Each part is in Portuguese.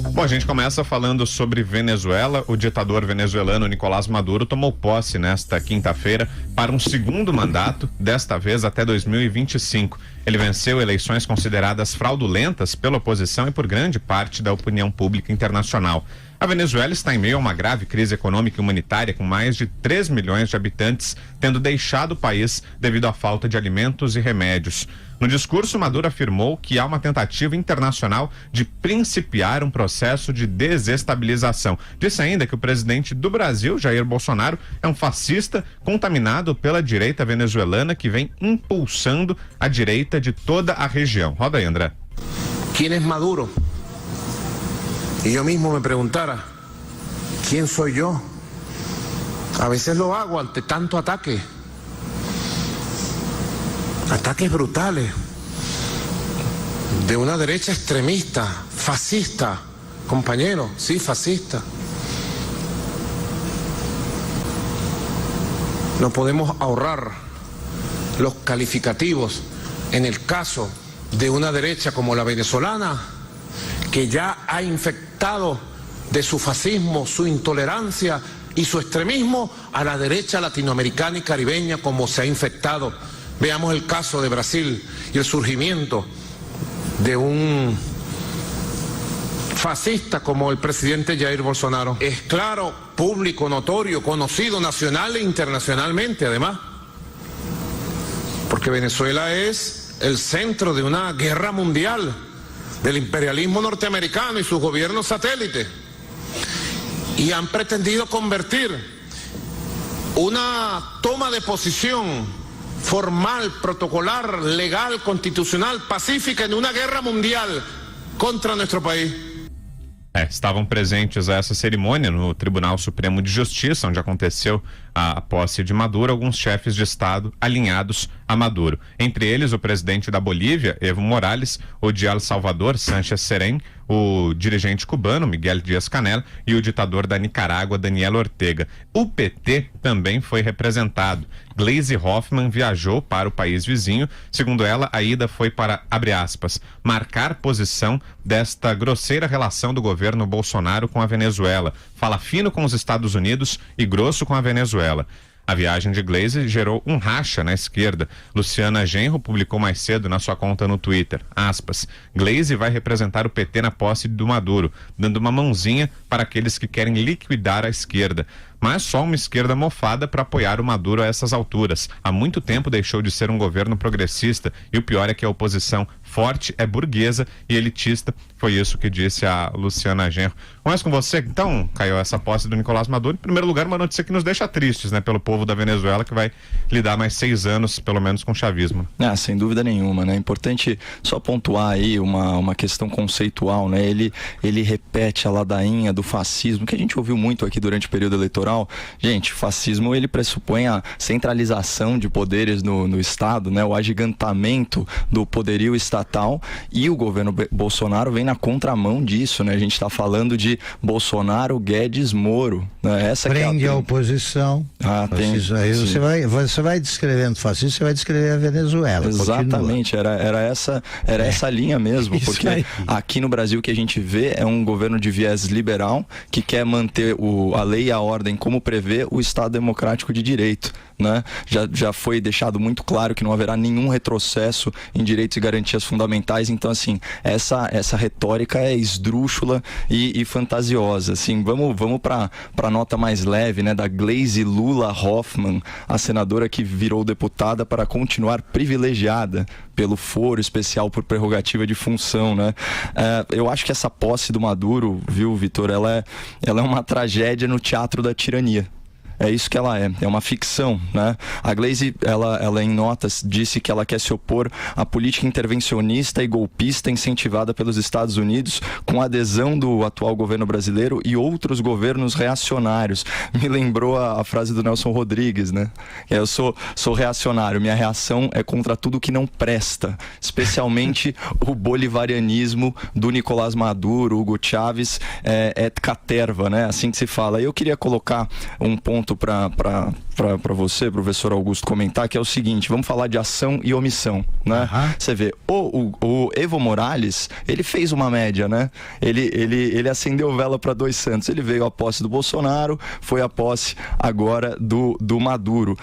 Bom, a gente começa falando sobre Venezuela. O ditador venezuelano Nicolás Maduro tomou posse nesta quinta-feira para um segundo mandato, desta vez até 2025. Ele venceu eleições consideradas fraudulentas pela oposição e por grande parte da opinião pública internacional. A Venezuela está em meio a uma grave crise econômica e humanitária, com mais de 3 milhões de habitantes tendo deixado o país devido à falta de alimentos e remédios. No discurso, Maduro afirmou que há uma tentativa internacional de principiar um processo de desestabilização. Disse ainda que o presidente do Brasil, Jair Bolsonaro, é um fascista contaminado pela direita venezuelana que vem impulsando a direita de toda a região. Roda aí, André. ¿Quién es Maduro? Y yo mismo me preguntara, ¿quién soy yo? A veces lo hago ante tanto ataque. Ataques brutales de una derecha extremista, fascista, compañero, sí, fascista. No podemos ahorrar los calificativos en el caso de una derecha como la venezolana, que ya ha infectado de su fascismo, su intolerancia y su extremismo a la derecha latinoamericana y caribeña, como se ha infectado. Veamos el caso de Brasil y el surgimiento de un fascista como el presidente Jair Bolsonaro. Es claro, público, notorio, conocido nacional e internacionalmente además, porque Venezuela es el centro de una guerra mundial del imperialismo norteamericano y sus gobiernos satélites, y han pretendido convertir una toma de posición formal, protocolar, legal, constitucional, pacífica en una guerra mundial contra nuestro país. Estavam presentes a essa cerimônia no Tribunal Supremo de Justiça, onde aconteceu a posse de Maduro, alguns chefes de Estado alinhados a Maduro. Entre eles, o presidente da Bolívia, Evo Morales, o de El Salvador, Sánchez Serén, o dirigente cubano, Miguel Díaz-Canel, e o ditador da Nicarágua, Daniel Ortega. O PT também foi representado. Gleisi Hoffmann viajou para o país vizinho. Segundo ela, a ida foi para, abre aspas, marcar posição desta grosseira relação do governo Bolsonaro com a Venezuela. Fala fino com os Estados Unidos e grosso com a Venezuela. A viagem de Gleisi gerou um racha na esquerda. Luciana Genro publicou mais cedo na sua conta no Twitter, aspas, Gleisi vai representar o PT na posse do Maduro, dando uma mãozinha para aqueles que querem liquidar a esquerda. Mas só uma esquerda mofada para apoiar o Maduro a essas alturas. Há muito tempo deixou de ser um governo progressista e o pior é que a oposição forte é burguesa e elitista. Foi isso que disse a Luciana Genro. Começo com você, então, Caio, essa posse do Nicolás Maduro. Em primeiro lugar, uma notícia que nos deixa tristes, né, pelo povo da Venezuela, que vai lidar mais 6 anos, pelo menos, com o chavismo. Sem dúvida nenhuma, né? É importante só pontuar aí uma questão conceitual, né? Ele repete a ladainha do fascismo, que a gente ouviu muito aqui durante o período eleitoral. Gente, fascismo ele pressupõe a centralização de poderes no Estado, né? O agigantamento do poderio estatal, e o governo Bolsonaro vem na contramão disso, né? A gente está falando de Bolsonaro, Guedes, Moro, né? Essa prende que é a oposição. Você vai descrevendo fascismo, você vai descrever a Venezuela. Exatamente, era essa linha mesmo, porque aqui no Brasil o que a gente vê é um governo de viés liberal que quer manter a lei e a ordem como prevê o Estado Democrático de Direito, né? Já foi deixado muito claro que não haverá nenhum retrocesso em direitos e garantias fundamentais. Então, assim, essa retórica é esdrúxula e fantasiosa. Assim, vamos para a nota mais leve, né? Da Gleisi Lula Hoffmann, a senadora que virou deputada para continuar privilegiada pelo foro especial por prerrogativa de função, né? Eu acho que essa posse do Maduro, viu, Vitor, ela é uma tragédia no teatro da tirania. É isso que ela é uma ficção, né? A Gleisi, ela em notas disse que ela quer se opor à política intervencionista e golpista incentivada pelos Estados Unidos, com adesão do atual governo brasileiro e outros governos reacionários. Me lembrou a frase do Nelson Rodrigues, né? Eu sou reacionário, minha reação é contra tudo que não presta, especialmente o bolivarianismo do Nicolás Maduro, Hugo Chávez, et caterva, né? Assim que se fala. Eu queria colocar um ponto ponto para você, professor Augusto, comentar, que é o seguinte: vamos falar de ação e omissão, né? Você vê, o Evo Morales, ele fez uma média, né? Ele acendeu vela para dois santos. Ele veio à posse do Bolsonaro, foi à posse agora do Maduro.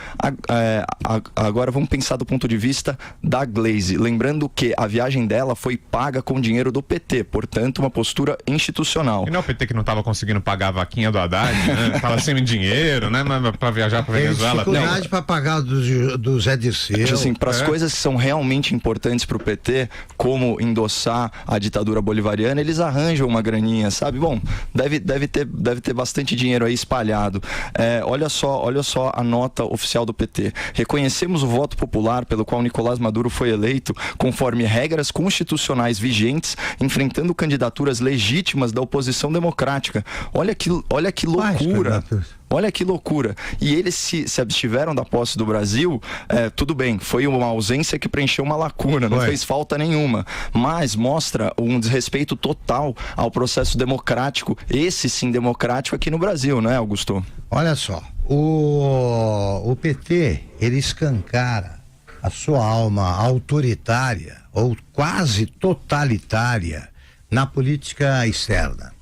Agora vamos pensar do ponto de vista da Gleisi, lembrando que a viagem dela foi paga com dinheiro do PT, portanto uma postura institucional. E não é o PT que não estava conseguindo pagar a vaquinha do Haddad, né? Tava sem dinheiro, né? Para viajar para Venezuela. Tem dificuldade para pagar do Zé Dirceu. Assim, para as coisas que são realmente importantes para o PT, como endossar a ditadura bolivariana, eles arranjam uma graninha, sabe? Bom, deve ter bastante dinheiro aí espalhado. Olha só a nota oficial do PT. Reconhecemos o voto popular pelo qual Nicolás Maduro foi eleito conforme regras constitucionais vigentes, enfrentando candidaturas legítimas da oposição democrática. Olha que loucura. Olha que loucura. E eles se abstiveram da posse do Brasil, tudo bem, foi uma ausência que preencheu uma lacuna, não fez falta nenhuma, mas mostra um desrespeito total ao processo democrático, esse sim democrático aqui no Brasil, né, Augusto? Olha só, o PT, ele escancara a sua alma autoritária ou quase totalitária na política externa.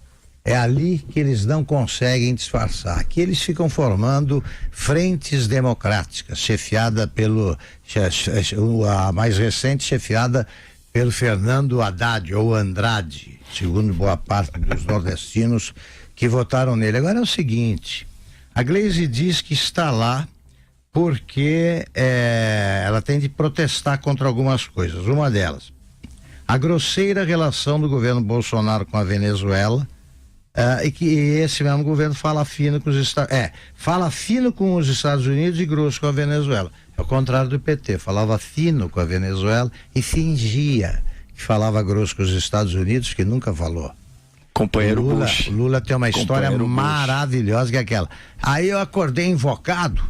É ali que eles não conseguem disfarçar, que eles ficam formando frentes democráticas, chefiada a mais recente chefiada pelo Fernando Haddad ou Andrade, segundo boa parte dos nordestinos que votaram nele. Agora é o seguinte, a Gleisi diz que está lá porque ela tem de protestar contra algumas coisas. Uma delas, a grosseira relação do governo Bolsonaro com a Venezuela, e que esse mesmo governo fala fino com os Estados Unidos e grosso com a Venezuela. É o contrário do PT, falava fino com a Venezuela e fingia que falava grosso com os Estados Unidos, que nunca falou. Companheiro Bush. Lula tem uma história maravilhosa que é aquela. Aí eu acordei invocado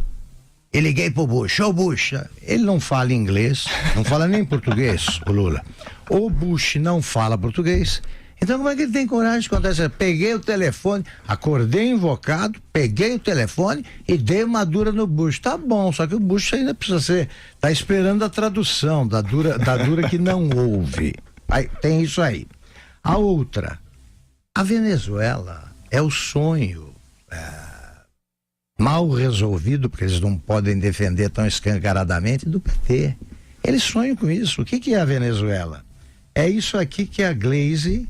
e liguei pro Bush. Ô Bush, ele não fala inglês, não fala nem português, o Lula. O Bush não fala português. Então como é que ele tem coragem de contar isso? Peguei o telefone, acordei invocado, peguei o telefone e dei uma dura no Bush. Tá bom, só que o Bush ainda precisa tá esperando a tradução da dura que não houve. Aí, tem isso aí. A outra, a Venezuela é o sonho mal resolvido, porque eles não podem defender tão escancaradamente, do PT. Eles sonham com isso. O que é a Venezuela? É isso aqui que a Gleisi,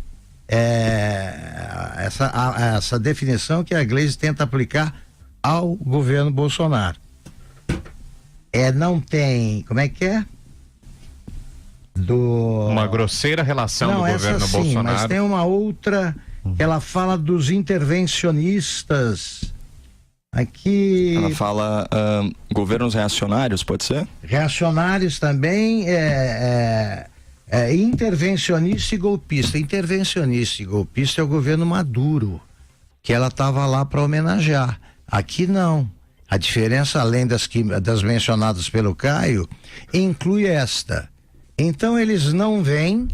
essa definição que a Gleisi tenta aplicar ao governo Bolsonaro. Não tem, como é que é? Uma grosseira relação do governo Bolsonaro. Mas tem uma outra que ela fala dos intervencionistas. Aqui. Ela fala governos reacionários, pode ser? Reacionários também, intervencionista e golpista. Intervencionista e golpista é o governo Maduro, que ela estava lá para homenagear. Aqui não. A diferença, além das mencionadas pelo Caio, inclui esta. Então eles não vêm,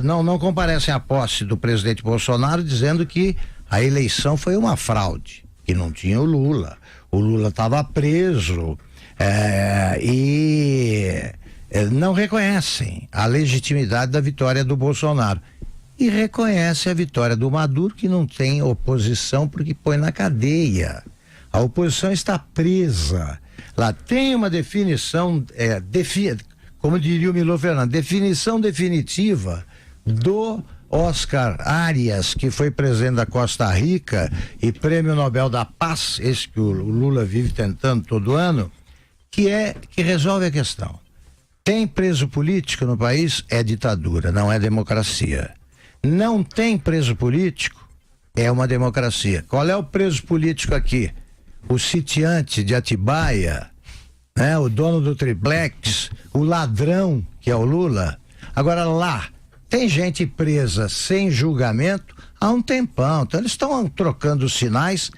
não comparecem à posse do presidente Bolsonaro dizendo que a eleição foi uma fraude, que não tinha o Lula. O Lula estava preso e não reconhecem a legitimidade da vitória do Bolsonaro. E reconhecem a vitória do Maduro, que não tem oposição porque põe na cadeia. A oposição está presa. Lá tem uma definição, como diria o Milor Fernandes, definição definitiva do Oscar Arias, que foi presidente da Costa Rica e prêmio Nobel da Paz, esse que o Lula vive tentando todo ano, que resolve a questão. Tem preso político no país? É ditadura, não é democracia. Não tem preso político? É uma democracia. Qual é o preso político aqui? O sitiante de Atibaia, né? O dono do triplex, o ladrão, que é o Lula. Agora lá, tem gente presa sem julgamento há um tempão. Então eles estão trocando sinais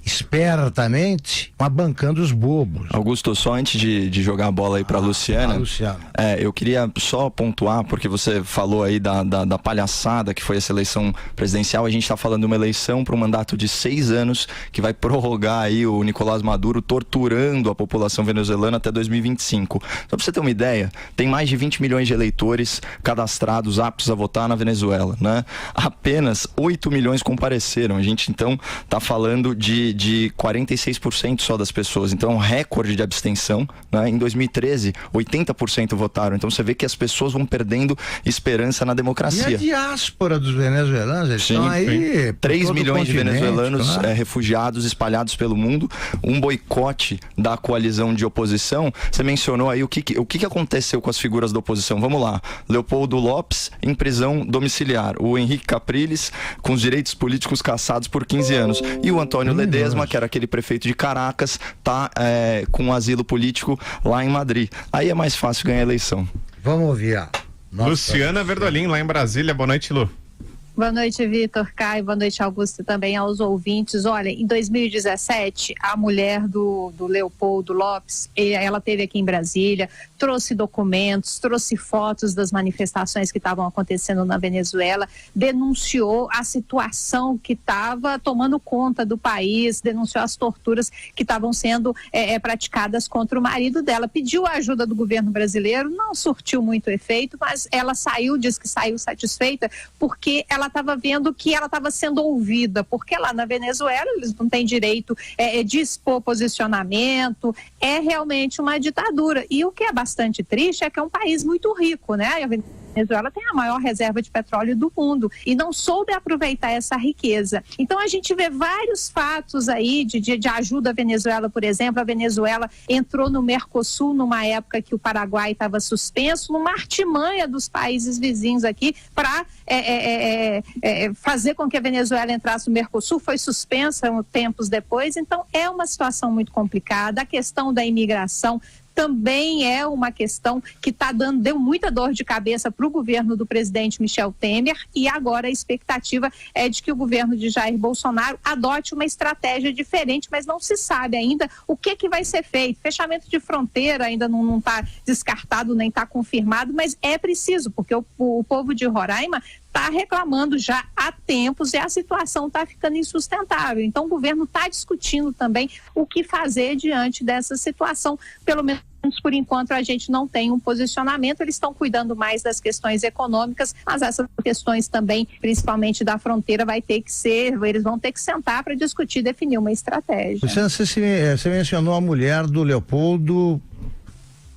espertamente, mas bancando os bobos. Augusto, só antes de jogar a bola aí para Luciana, eu queria só pontuar, porque você falou aí da palhaçada que foi essa eleição presidencial. A gente está falando de uma eleição para um mandato de 6 anos que vai prorrogar aí o Nicolás Maduro torturando a população venezuelana até 2025. Só para você ter uma ideia, tem mais de 20 milhões de eleitores cadastrados, aptos a votar na Venezuela, né? Apenas 8 milhões compareceram. A gente então está falando de 46% só das pessoas. Então é um recorde de abstenção, né? Em 2013, 80% votaram. Então você vê que as pessoas vão perdendo esperança na democracia. E a diáspora dos venezuelanos, eles estão aí... 3 milhões de venezuelanos refugiados espalhados pelo mundo, um boicote da coalizão de oposição. Você mencionou aí o que aconteceu com as figuras da oposição. Vamos lá. Leopoldo Lopes em prisão domiciliar. O Henrique Capriles com os direitos políticos cassados por 15 anos. E o Antônio Ledesma, que era aquele prefeito de Caracas, tá com asilo político lá em Madrid. Aí é mais fácil ganhar a eleição. Vamos ouvir. Luciana Verdolim, lá em Brasília. Boa noite, Lu. Boa noite, Vitor, Caio, boa noite, Augusto, e também aos ouvintes. Olha, em 2017, a mulher do Leopoldo Lopes, ela esteve aqui em Brasília, trouxe documentos, trouxe fotos das manifestações que estavam acontecendo na Venezuela, denunciou a situação que estava tomando conta do país, denunciou as torturas que estavam sendo praticadas contra o marido dela. Pediu a ajuda do governo brasileiro, não surtiu muito efeito, mas ela saiu, diz que saiu satisfeita, porque ela estava vendo que ela estava sendo ouvida, porque lá na Venezuela eles não têm direito de expor posicionamento, é realmente uma ditadura. E o que é bastante triste é que é um país muito rico, né? A Venezuela tem a maior reserva de petróleo do mundo e não soube aproveitar essa riqueza. Então a gente vê vários fatos aí de ajuda à Venezuela, por exemplo. A Venezuela entrou no Mercosul numa época que o Paraguai estava suspenso, numa artimanha dos países vizinhos aqui para fazer com que a Venezuela entrasse no Mercosul, foi suspensa tempos depois. Então é uma situação muito complicada. A questão da imigração também é uma questão que deu muita dor de cabeça para o governo do presidente Michel Temer, e agora a expectativa é de que o governo de Jair Bolsonaro adote uma estratégia diferente, mas não se sabe ainda o que vai ser feito. Fechamento de fronteira ainda não está descartado, nem está confirmado, mas é preciso, porque o povo de Roraima está reclamando já há tempos e a situação está ficando insustentável. Então o governo está discutindo também o que fazer diante dessa situação. Pelo menos por enquanto a gente não tem um posicionamento. Eles estão cuidando mais das questões econômicas, mas essas questões também, principalmente da fronteira, eles vão ter que sentar para discutir, definir uma estratégia. Você mencionou a mulher do Leopoldo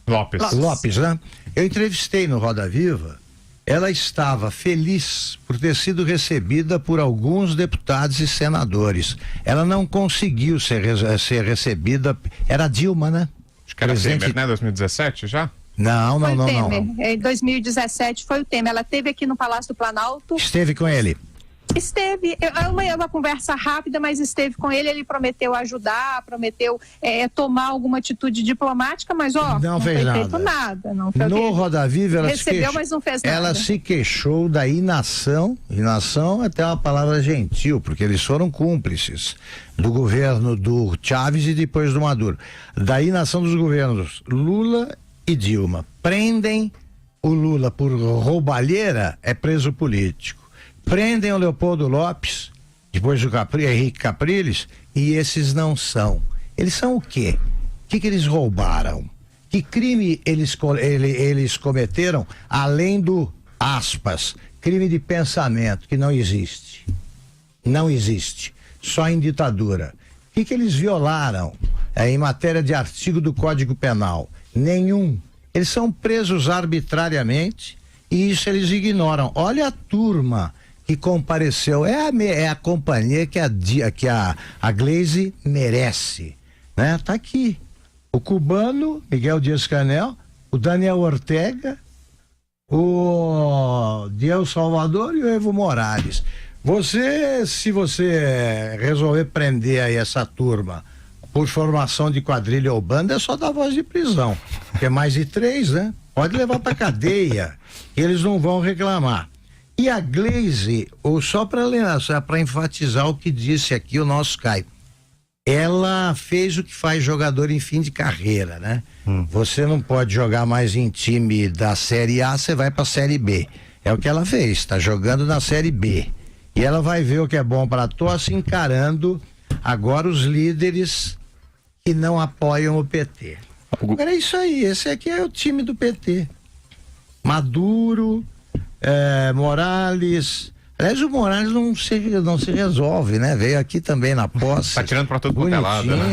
Lopes, né? Eu entrevistei no Roda Viva. Ela estava feliz por ter sido recebida por alguns deputados e senadores. Ela não conseguiu ser recebida. Era Dilma, né? Acho que era Temer, né? 2017 já? Não. Em 2017 foi o Temer. Ela esteve aqui no Palácio do Planalto. Esteve com ele. Esteve, uma conversa rápida, mas esteve com ele. Ele prometeu ajudar, prometeu tomar alguma atitude diplomática, mas não fez foi feito nada. Não foi no Roda Viva ela recebeu, mas não fez nada. Ela se queixou da inação até uma palavra gentil, porque eles foram cúmplices do governo do Chávez e depois do Maduro, da inação dos governos Lula e Dilma. Prendem o Lula por roubalheira, é preso político. Prendem o Leopoldo Lopes, depois o Henrique Capriles, e esses não são. Eles são o quê? O que eles roubaram? Que crime eles cometeram, além do, aspas, crime de pensamento, que não existe? Não existe. Só em ditadura. O que eles violaram em matéria de artigo do Código Penal? Nenhum. Eles são presos arbitrariamente e isso eles ignoram. Olha a turma que compareceu, é a companhia que a Glaze merece, né? Tá aqui o cubano Miguel Dias-Canel, o Daniel Ortega, o Diego Salvador e o Evo Morales. Se você resolver prender aí essa turma por formação de quadrilha ou banda, é só dar voz de prisão, porque é mais de 3, né? Pode levar pra cadeia, eles não vão reclamar. E a Glaze, só para enfatizar o que disse aqui o nosso Caio, ela fez o que faz jogador em fim de carreira, né? Você não pode jogar mais em time da Série A, você vai pra Série B. É o que ela fez, tá jogando na Série B. E ela vai ver o que é bom pra tosse, encarando agora os líderes que não apoiam o PT. Era isso aí, esse aqui é o time do PT. Maduro, Morales. Aliás, o Morales não se resolve, né? Veio aqui também na posse. Tá tirando pra todo quanto é lado, né?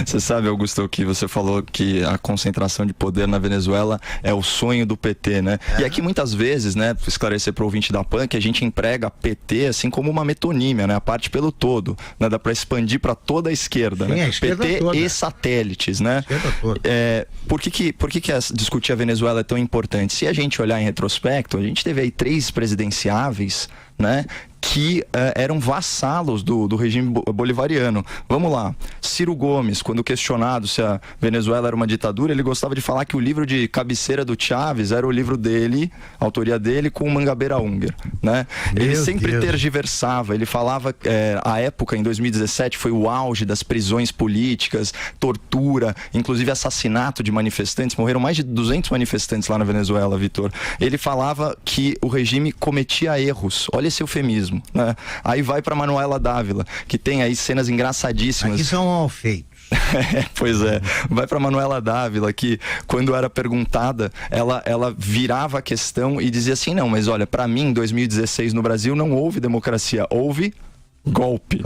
Você sabe, Augusto, que você falou que a concentração de poder na Venezuela é o sonho do PT, né? E aqui muitas vezes, né, pra esclarecer pro ouvinte da PAN, que a gente emprega PT assim como uma metonímia, né? A parte pelo todo, né? Dá pra expandir pra toda a esquerda, Sim, né? a esquerda PT toda. e satélites, né? Por que discutir a Venezuela é tão importante? Se a gente olhar em retrospecto, a gente teve aí 3 presidenciáveis, né, que eram vassalos do regime bolivariano. Vamos lá, Ciro Gomes, quando questionado se a Venezuela era uma ditadura, ele gostava de falar que o livro de cabeceira do Chávez era o livro dele, a autoria dele, com o Mangabeira Unger, né? Ele sempre tergiversava, ele falava, a época, em 2017, foi o auge das prisões políticas, tortura, inclusive assassinato de manifestantes, morreram mais de 200 manifestantes lá na Venezuela, Vitor. Ele falava que o regime cometia erros, olha esse eufemismo, né? Aí vai para Manuela Dávila, que tem aí cenas engraçadíssimas. Aqui são mal feitos. Pois é, vai para Manuela Dávila, que quando era perguntada, ela virava a questão e dizia assim: não, mas olha, para mim em 2016 no Brasil não houve democracia, houve golpe.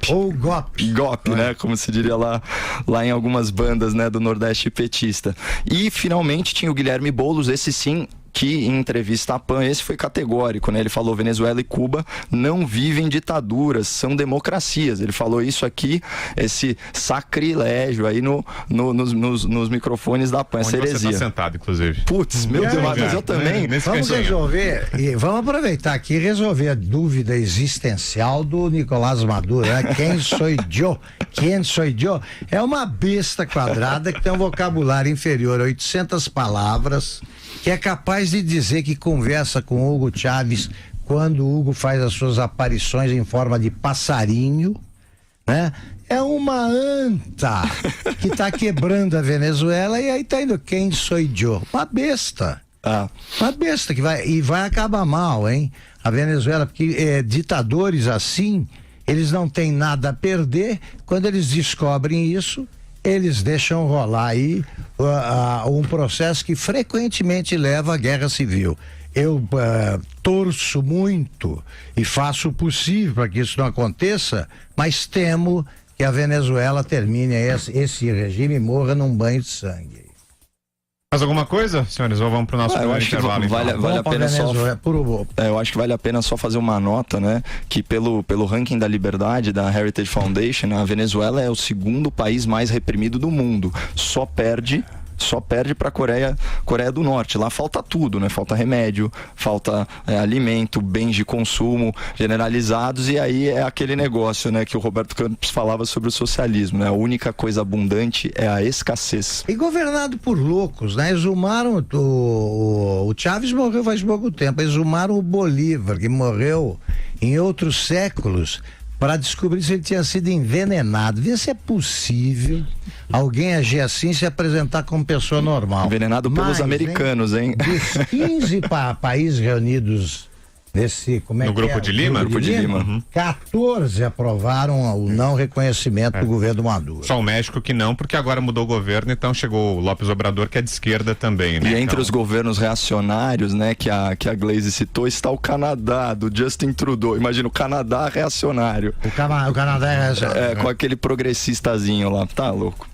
Ou golpe, né? Como se diria lá em algumas bandas, né, do Nordeste petista. E finalmente tinha o Guilherme Boulos, esse sim, que em entrevista à PAN, esse foi categórico, né? Ele falou: Venezuela e Cuba não vivem ditaduras, são democracias. Ele falou isso aqui, esse sacrilégio aí nos microfones da PAN, essa heresia. Você tá sentado, inclusive. Putz, meu Deus, mas eu também. Vamos resolver, e vamos aproveitar aqui e resolver a dúvida existencial do Nicolás Maduro, né? Quem sou eu? Quem sou eu? É uma besta quadrada que tem um vocabulário inferior a 800 palavras, que é capaz de dizer que conversa com Hugo Chávez quando o Hugo faz as suas aparições em forma de passarinho, né? É uma anta que tá quebrando a Venezuela e aí tá indo quem sou eu? Uma besta. Uma besta que vai acabar mal, hein? A Venezuela, porque ditadores assim, eles não têm nada a perder. Quando eles descobrem isso, eles deixam rolar aí um processo que frequentemente leva à guerra civil. Eu torço muito e faço o possível para que isso não aconteça, mas temo que a Venezuela termine esse regime e morra num banho de sangue. Mais alguma coisa, senhores? Ou vamos para o nosso primeiro intervalo? Vale a pena só. Eu acho que vale a pena só fazer uma nota, né? Que pelo ranking da liberdade da Heritage Foundation, a Venezuela é o 2º país mais reprimido do mundo. Só perde para a Coreia do Norte. Lá falta tudo, né? Falta remédio, falta alimento, bens de consumo generalizados, e aí é aquele negócio, né, que o Roberto Campos falava sobre o socialismo, né? A única coisa abundante é a escassez. E governado por loucos, né? Exumaram o Chávez morreu faz pouco tempo, exumaram o Bolívar, que morreu em outros séculos, para descobrir se ele tinha sido envenenado. Vê se é possível alguém agir assim, se apresentar como pessoa normal. Envenenado pelos americanos, hein? Dos 15 países reunidos nesse, no Grupo de Lima? Grupo de Lima. 14 aprovaram o não reconhecimento do governo Maduro. Só o México que não, porque agora mudou o governo, então chegou o López Obrador, que é de esquerda também, né? E entre os governos reacionários, né, que a Glaze citou, está o Canadá, do Justin Trudeau. Imagina, o Canadá reacionário. O Canadá é reacionário. Com aquele progressistazinho lá, tá louco.